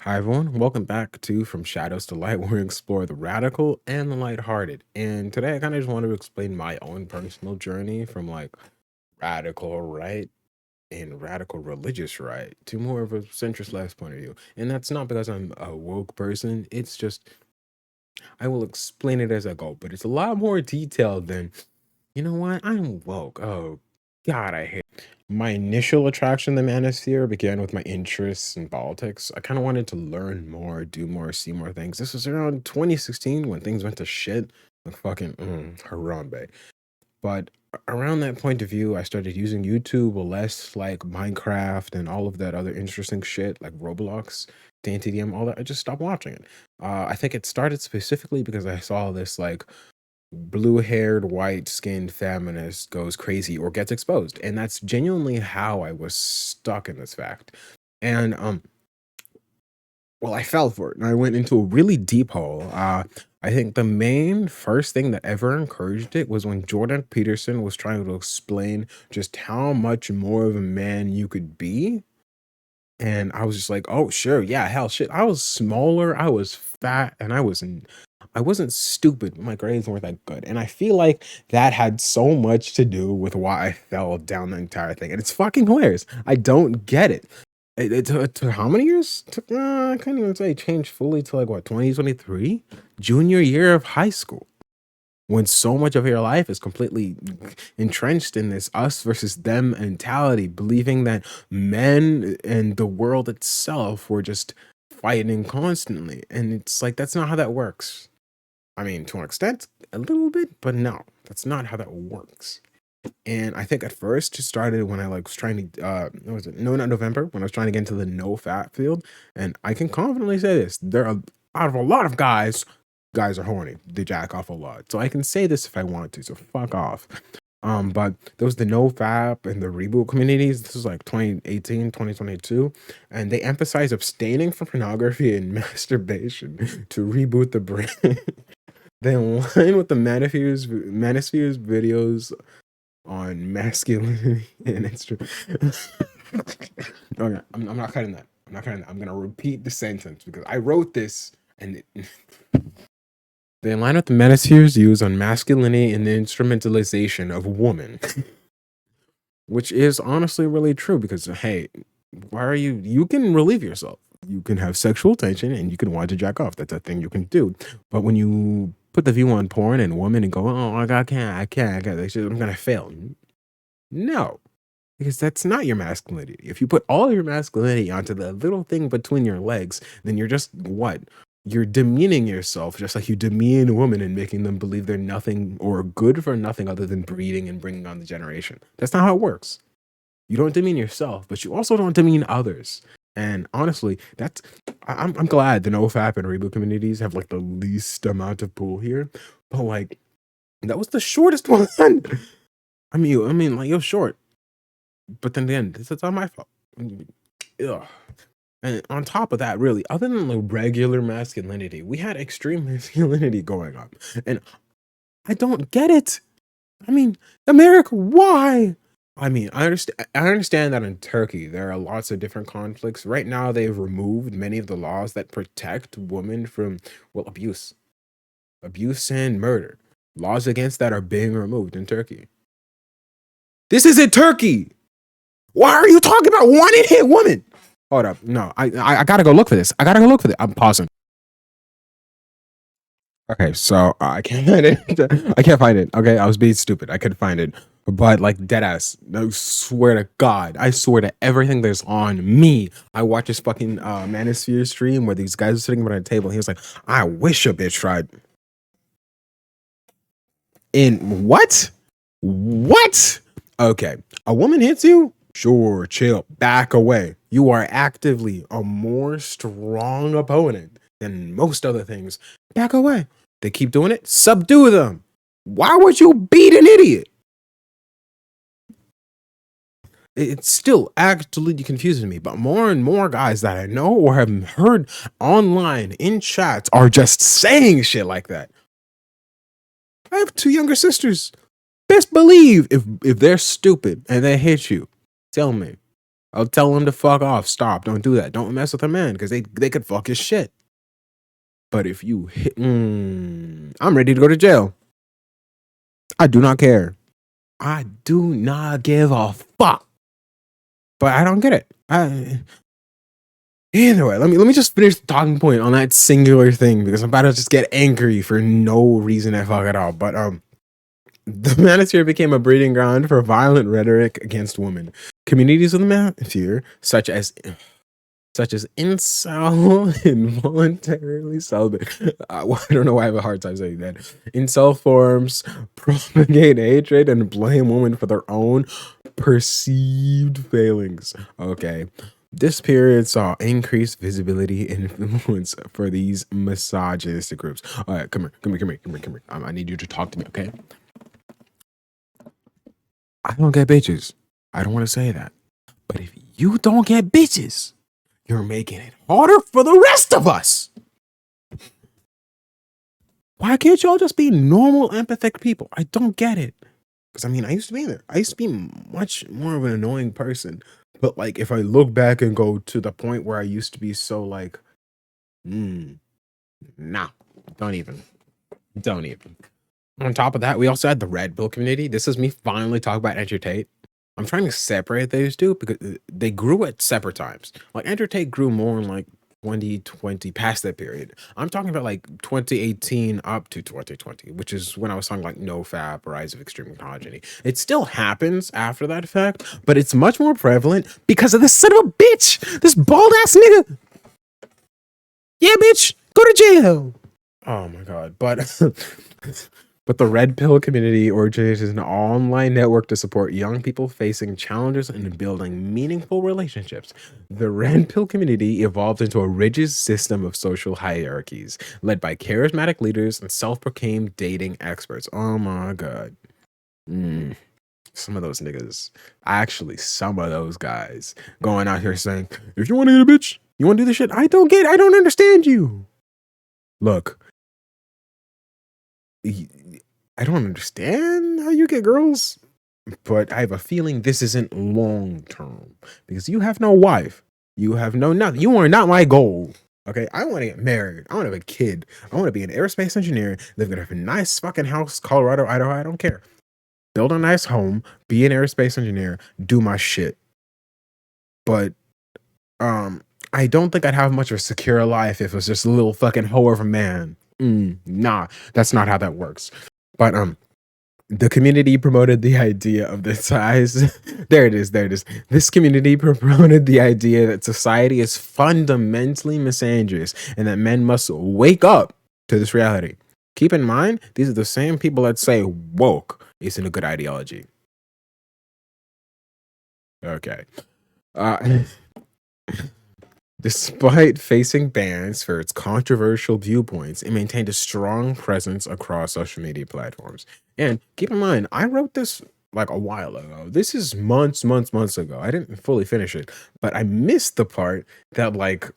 Hi everyone, welcome back to From Shadows to Light, where we explore the radical and the lighthearted. And today I kind of just want to explain my own personal journey from like radical right and radical religious right to more of a centrist left point of view. And that's not because I'm a woke person, it's just I will explain it as I go, but it's a lot more detailed than, you know what, I'm woke. Oh God, I hate my initial attraction to the Manosphere began with my interests in politics. I kind of wanted to learn more, do more, see more things. This was around 2016 when things went to shit, like fucking Harambe. But around that point of view, I started using YouTube less like Minecraft and all of that other interesting shit like Roblox, TNTDM, all that. I just stopped watching it. I think it started specifically because I saw this like blue-haired, white-skinned feminist goes crazy or gets exposed, and that's genuinely how I was stuck in this fact. And well, I fell for it, and I went into a really deep hole. I think the main first thing that ever encouraged it was when Jordan Peterson was trying to explain just how much more of a man you could be. And I was just like, oh, sure, yeah, hell, shit. I was smaller, I was fat, and I wasn't stupid, but my grades weren't that good. And I feel like that had so much to do with why I fell down the entire thing. And it's fucking hilarious. I don't get it. It took how many years? I can't even say it changed fully to like what, 2023? Junior year of high school. When so much of your life is completely entrenched in this us versus them mentality, believing that men and the world itself were just fighting constantly. And it's like, that's not how that works. I mean, to an extent, a little bit, but no, that's not how that works. And I think at first it started when I like was trying to what was it? No, not November, when I was trying to get into the no fat field. And I can confidently say this. There are out of a lot of guys are horny. They jack off a lot. So I can say this if I want to. So fuck off. But there was the no fap and the reboot communities. This was like 2018, 2022, and they emphasize abstaining from pornography and masturbation to reboot the brand. They align with the Manosphere's videos on masculinity and okay, I'm not cutting that. I'm not cutting that. I'm gonna repeat the sentence because I wrote this and they align with the Manosphere's views on masculinity and the instrumentalization of woman, which is honestly really true because hey, why are you can relieve yourself. You can have sexual tension and you can want to jack off. That's a thing you can do. But when you put the view on porn and women and go, oh, I can't, I'm gonna fail. No, because that's not your masculinity. If you put all your masculinity onto the little thing between your legs, then you're just what? You're demeaning yourself, just like you demean women and making them believe they're nothing or good for nothing other than breeding and bringing on the generation. That's not how it works. You don't demean yourself, but you also don't demean others. And honestly, I'm glad the NoFap and Reboot communities have like the least amount of pool here. But like that was the shortest one. I mean, like it was short. But then again, this is not my fault. Ugh. And on top of that, really, other than the regular masculinity, we had extreme masculinity going on. And I don't get it. I mean, America, why? I mean, I understand that in Turkey there are lots of different conflicts. Right now they've removed many of the laws that protect women from well abuse. Abuse and murder. Laws against that are being removed in Turkey. This isn't Turkey. Why are you talking about one hit woman? Hold up. No, I gotta go look for this. I gotta go look for this. I'm pausing. Okay, so I can't find it. I can't find it. Okay, I was being stupid. I couldn't find it. But like dead ass. No, swear to God. I swear to everything that's on me. I watched this fucking Manosphere stream where these guys are sitting around a table. He was like, I wish a bitch tried. In what? What? Okay. A woman hits you? Sure, chill. Back away. You are actively a more strong opponent than most other things. Back away. They keep doing it? Subdue them. Why would you beat an idiot? It's still absolutely confusing me, but more and more guys that I know or have heard online in chats are just saying shit like that. I have two younger sisters. Best believe if they're stupid and they hit you, tell me. I'll tell him to fuck off. Stop. Don't do that. Don't mess with a man because they could fuck his shit. But if you hit, I'm ready to go to jail. I do not care. I do not give a fuck. But I don't get it. Either way, let me just finish the talking point on that singular thing because I'm about to just get angry for no reason at fuck at all. But the Manosphere became a breeding ground for violent rhetoric against women. Communities of the Manosphere, such as incel, involuntarily celibate. I don't know why I have a hard time saying that. Incel forms propagate hatred and blame women for their own perceived failings. Okay. This period saw increased visibility and influence for these misogynistic groups. All right, come here. I need you to talk to me, okay? I don't get bitches. I don't want to say that. But if you don't get bitches, you're making it harder for the rest of us. Why can't y'all just be normal, empathetic people? I don't get it. Because, I mean, I used to be there. I used to be much more of an annoying person. But, like, if I look back and go to the point where I used to be so, like, nah, don't even. On top of that, we also had the Red Pill community. This is me finally talking about Entertain. I'm trying to separate those two because they grew at separate times. Like Entertain grew more in like 2020, past that period. I'm talking about like 2018 up to 2020, which is when I was talking like NoFap, Rise of Extreme Misogyny. It still happens after that fact, but it's much more prevalent because of this son of a bitch, this bald ass nigga. Yeah, bitch, go to jail. Oh my god, but the Red Pill community originated as an online network to support young people facing challenges and building meaningful relationships. The Red Pill community evolved into a rigid system of social hierarchies, led by charismatic leaders and self-proclaimed dating experts. Oh my god. Some of those niggas, actually, some of those guys going out here saying, if you want to get a bitch, you want to do this shit, I don't understand you. Look, I don't understand how you get girls, but I have a feeling this isn't long term because you have no wife. You have no nothing. You are not my goal. Okay, I want to get married. I want to have a kid. I want to be an aerospace engineer, live in a nice fucking house, Colorado, Idaho. I don't care. Build a nice home, be an aerospace engineer, do my shit. But I don't think I'd have much of a secure life if it was just a little fucking hoe of a man. Nah, that's not how that works. But the community promoted the idea of the size. There it is. This community promoted the idea that society is fundamentally misandrous and that men must wake up to this reality. Keep in mind, these are the same people that say woke isn't a good ideology. Okay. Despite facing bans for its controversial viewpoints, it maintained a strong presence across social media platforms. And keep in mind, I wrote this like a while ago. This is months ago. I didn't fully finish it, but I missed the part that like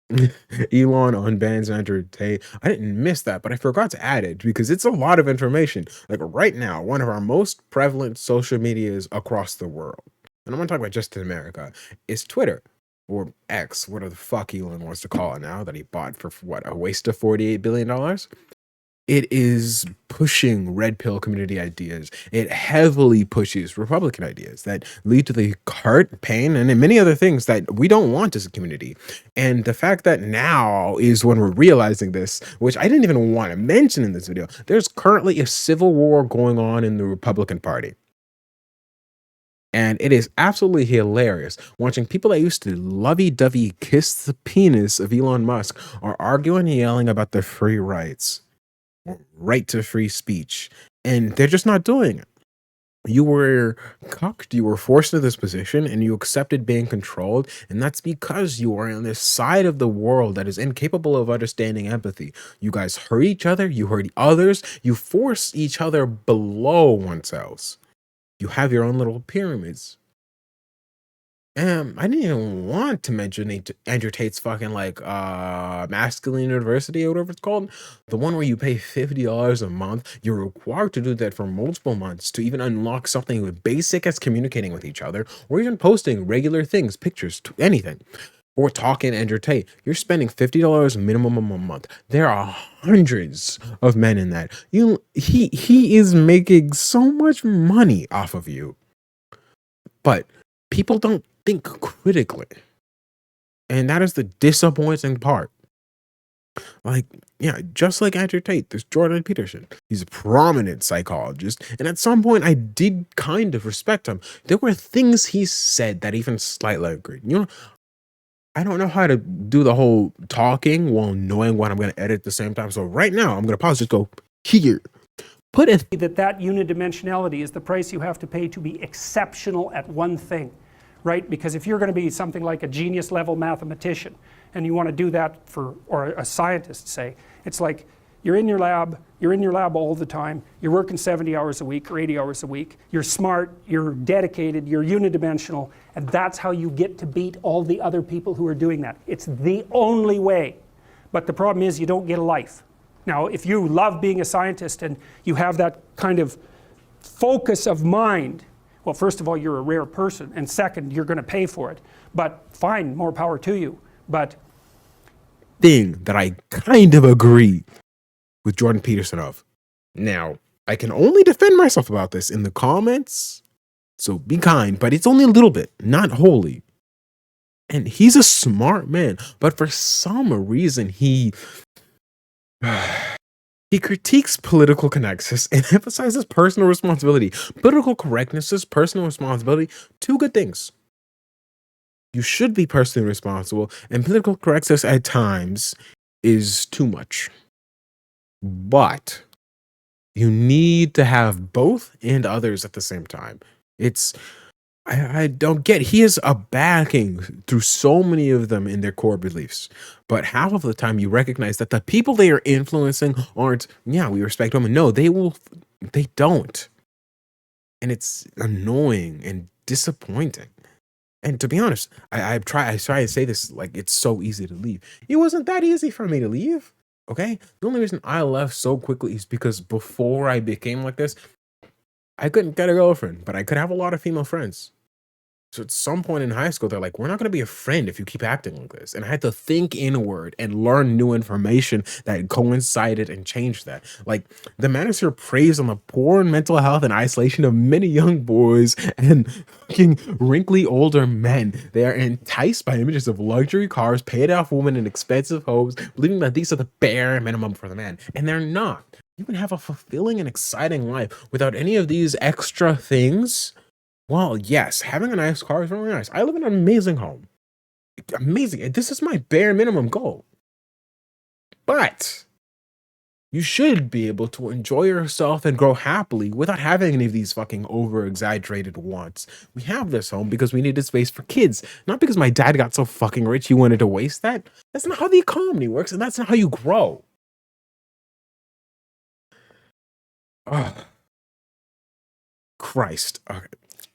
Elon unbans Entertain. I didn't miss that, but I forgot to add it because it's a lot of information. Like right now, one of our most prevalent social medias across the world, and I'm not talking about just in America, is Twitter. Or X, whatever the fuck Elon wants to call it now, that he bought for what, a waste of $48 billion? It is pushing red pill community ideas. It heavily pushes Republican ideas that lead to the hurt, pain, and many other things that we don't want as a community. And the fact that now is when we're realizing this, which I didn't even want to mention in this video, there's currently a civil war going on in the Republican Party. And it is absolutely hilarious watching people that used to lovey-dovey kiss the penis of Elon Musk are arguing and yelling about their free rights, right to free speech. And they're just not doing it. You were cucked, you were forced into this position, and you accepted being controlled. And that's because you are on this side of the world that is incapable of understanding empathy. You guys hurt each other, you hurt others, you force each other below oneself. You have your own little pyramids. I didn't even want to mention Andrew Tate's fucking like masculine university or whatever it's called. The one where you pay $50 a month. You're required to do that for multiple months to even unlock something as basic as communicating with each other or even posting regular things, pictures, anything. Or talking Andrew Tate. You're spending $50 minimum a month. There are hundreds of men in that. He is making so much money off of you. But people don't think critically. And that is the disappointing part. Like, yeah, just like Andrew Tate, there's Jordan Peterson. He's a prominent psychologist. And at some point, I did kind of respect him. There were things he said that even slightly agreed. You know, I don't know how to do the whole talking while knowing what I'm going to edit at the same time. So right now, I'm going to pause, just go here. Put it that unidimensionality is the price you have to pay to be exceptional at one thing, right? Because if you're going to be something like a genius level mathematician and you want to do that for, or a scientist say, it's like you're in your lab all the time, you're working 70 hours a week or 80 hours a week, you're smart, you're dedicated, you're unidimensional, and that's how you get to beat all the other people who are doing that. It's the only way. But the problem is you don't get a life. Now, if you love being a scientist and you have that kind of focus of mind, well, first of all, you're a rare person, and second, you're going to pay for it. But fine, more power to you. But thing that I kind of agree with Jordan Peterson of. Now, I can only defend myself about this in the comments, so be kind, but it's only a little bit, not wholly. And he's a smart man, but for some reason he critiques political correctness and emphasizes personal responsibility. Political correctness is personal responsibility. Two good things. You should be personally responsible, and political correctness at times is too much. But you need to have both and others at the same time. I don't get, he is a backing through so many of them in their core beliefs. But half of the time you recognize that the people they are influencing aren't, yeah, we respect them. No, they don't. And it's annoying and disappointing. And to be honest, I try to say this like it's so easy to leave. It wasn't that easy for me to leave. Okay? The only reason I left so quickly is because before I became like this, I couldn't get a girlfriend, but I could have a lot of female friends. So at some point in high school, they're like, we're not going to be a friend if you keep acting like this. And I had to think inward and learn new information that coincided and changed that. Like the Manosphere preys on the poor mental health and isolation of many young boys and fucking wrinkly older men. They are enticed by images of luxury cars, paid off women in expensive homes, believing that these are the bare minimum for the man. And they're not. You can have a fulfilling and exciting life without any of these extra things. Well, yes, having a nice car is really nice. I live in an amazing home. Amazing. This is my bare minimum goal. But you should be able to enjoy yourself and grow happily without having any of these fucking over-exaggerated wants. We have this home because we needed space for kids, not because my dad got so fucking rich he wanted to waste that. That's not how the economy works, and that's not how you grow. Oh, Christ. Okay.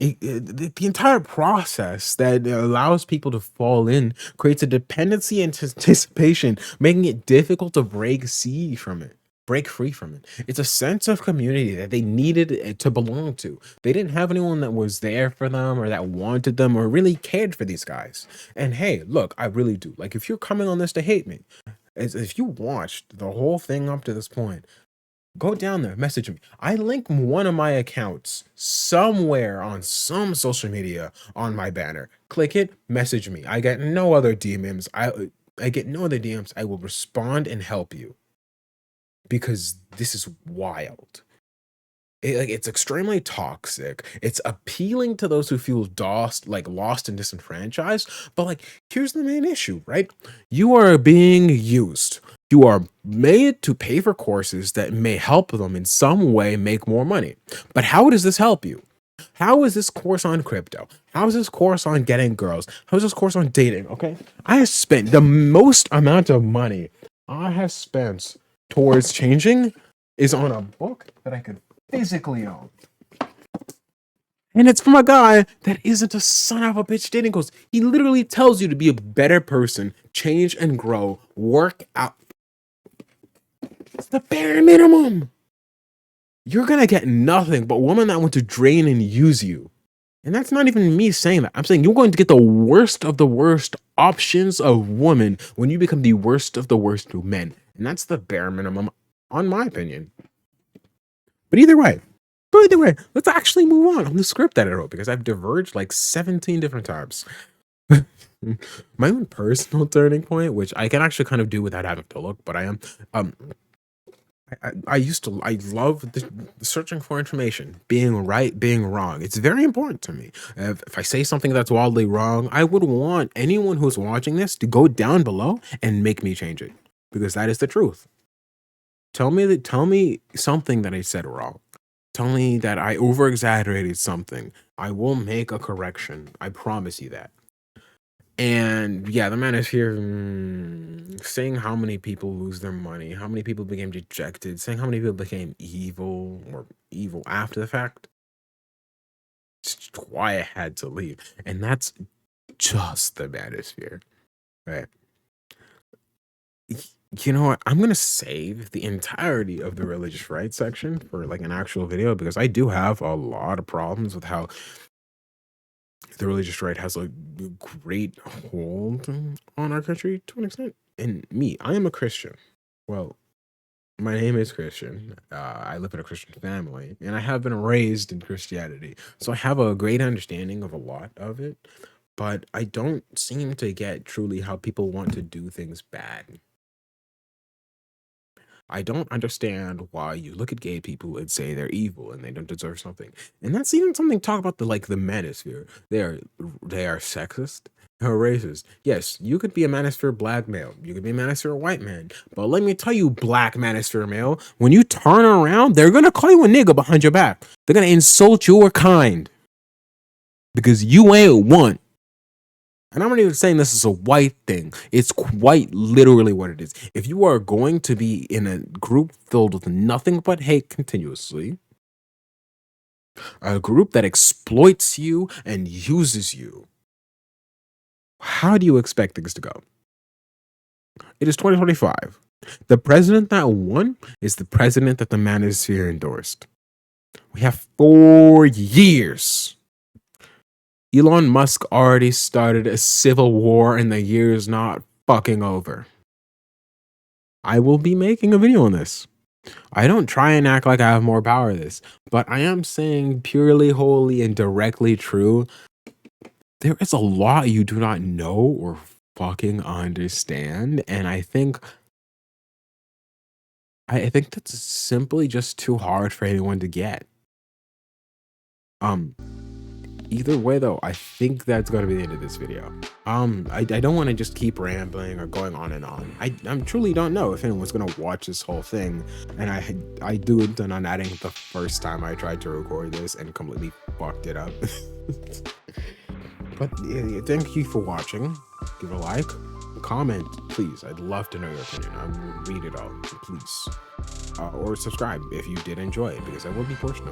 The entire process that allows people to fall in creates a dependency and anticipation, making it difficult to break free from it. It's a sense of community that they needed to belong to. They didn't have anyone that was there for them or that wanted them or really cared for these guys. And hey, look, I really do. Like, if you're coming on this to hate me, if you watched the whole thing up to this point, go down there, message me. I link one of my accounts somewhere on some social media on my banner. Click it, message me. I get no other DMs. I get no other DMs. I will respond and help you because this is wild. It's extremely toxic. It's appealing to those who feel lost and disenfranchised. But like, here's the main issue, right? You are being used. You are made to pay for courses that may help them in some way make more money. But how does this help you? How is this course on crypto? How is this course on getting girls? How is this course on dating? Okay. I have spent the most amount of money I have spent towards changing is on a book that I could physically own. And it's from a guy that isn't a son of a bitch dating coach. He literally tells you to be a better person, change and grow, work out. It's the bare minimum. You're gonna get nothing but women that want to drain and use you. And that's not even me saying that. I'm saying you're going to get the worst of the worst options of women when you become the worst of the worst of men. And that's the bare minimum, on my opinion. But either way, let's actually move on the script that I wrote because I've diverged like 17 different times. My own personal turning point, which I can actually kind of do without having to look, but I am um I love the searching for information, being right, being wrong. It's very important to me. If I say something that's wildly wrong, I would want anyone who's watching this to go down below and make me change it because that is the truth. Tell me something that I said wrong. Tell me that I over exaggerated something. I will make a correction. I promise you that. And yeah, the Manosphere, saying how many people lose their money, how many people became dejected, saying how many people became evil or evil after the fact. It's why I had to leave. And that's just the Manosphere. Right. You know what? I'm gonna save the entirety of the religious rights section for like an actual video because I do have a lot of problems with how the religious right has a great hold on our country to an extent. And me, I am a Christian. Well, my name is Christian. I live in a Christian family, and I have been raised in Christianity. So I have a great understanding of a lot of it, but I don't seem to get truly how people want to do things bad. I don't understand why you look at gay people and say they're evil and they don't deserve something. And that's even something talk about the manosphere. They are sexist, they're racist. Yes, you could be a manosphere black male, you could be a manosphere white man. But let me tell you, black manosphere male, when you turn around, they're gonna call you a nigga behind your back. They're gonna insult your kind. Because you ain't one. And I'm not even saying this is a white thing. It's quite literally what it is. If you are going to be in a group filled with nothing but hate continuously, a group that exploits you and uses you, how do you expect things to go? It is 2025. The president that won is the president that the Manosphere endorsed. We have 4 years. Elon Musk already started a civil war and the year's not fucking over. I will be making a video on this. I don't try and act like I have more power than this, but I am saying purely, wholly, and directly true. There is a lot you do not know or fucking understand, and I think that's simply just too hard for anyone to get. Either way though, I think that's gonna be the end of this video. I don't want to just keep rambling or going on and on. I truly don't know if anyone's gonna watch this whole thing, and I do intend on adding the first time I tried to record this and completely fucked it up. But yeah, thank you for watching. Give a like, comment, please. I'd love to know your opinion. I will read it all, please. Or subscribe if you did enjoy it, because I will be posting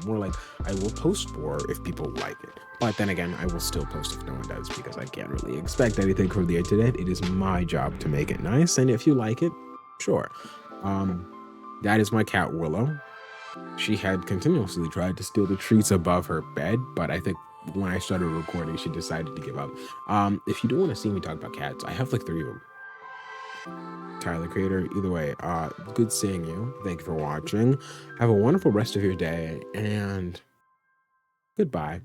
more like I will post more if people like it. But then again, I will still post if no one does, because I can't really expect anything from the internet. It is my job to make it nice, and if you like it, sure. That is my cat Willow. She had continuously tried to steal the treats above her bed, but I think when I started recording, she decided to give up. If you do want to see me talk about cats, I have like 3 of them. Tyler Creator. Either way, good seeing you. Thank you for watching. Have a wonderful rest of your day, and goodbye.